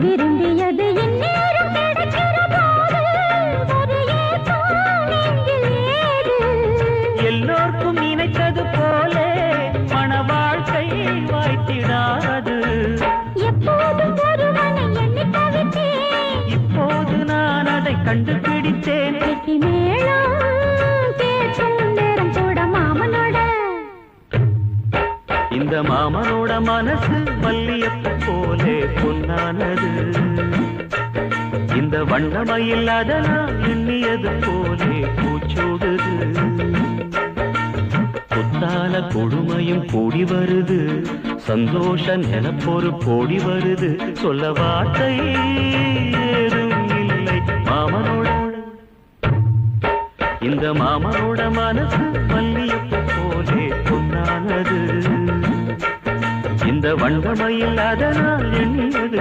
விரும்பியது இந்நேரம் கிடைக்கிற போது ஒரு ஏக்கம் நெஞ்சில் ஏது? எல்லோர்க்கும் நினைத்தது போலே மன வாழ்க்கை வாய்த்திடாது. எப்போதும் ஒருவனை எண்ணி தவித்தேன், இப்போது நான் அதை கண்டுபிடித்தேன். வெற்றி மேளம் கேட்கும் நேரம் கூட மாமனோட. இந்த மாமனோட மனசு மல்லியப்பு போலே பொன்னானது. இந்த வண்ணமயில் அதனால் எண்ணியது போலே பூச்சூடுது. புத்தால கொடுமையும் கூடி வருது, சந்தோஷ நிலப்பொரு கோடி வருது. சொல்ல வார்த்தை ஏதும் இல்லை மாமனோட. இந்த மாமனோட மனசு மல்லியப்பு போலே பொன்னானது. இந்த வண்ணமயில் அதனால் எண்ணியது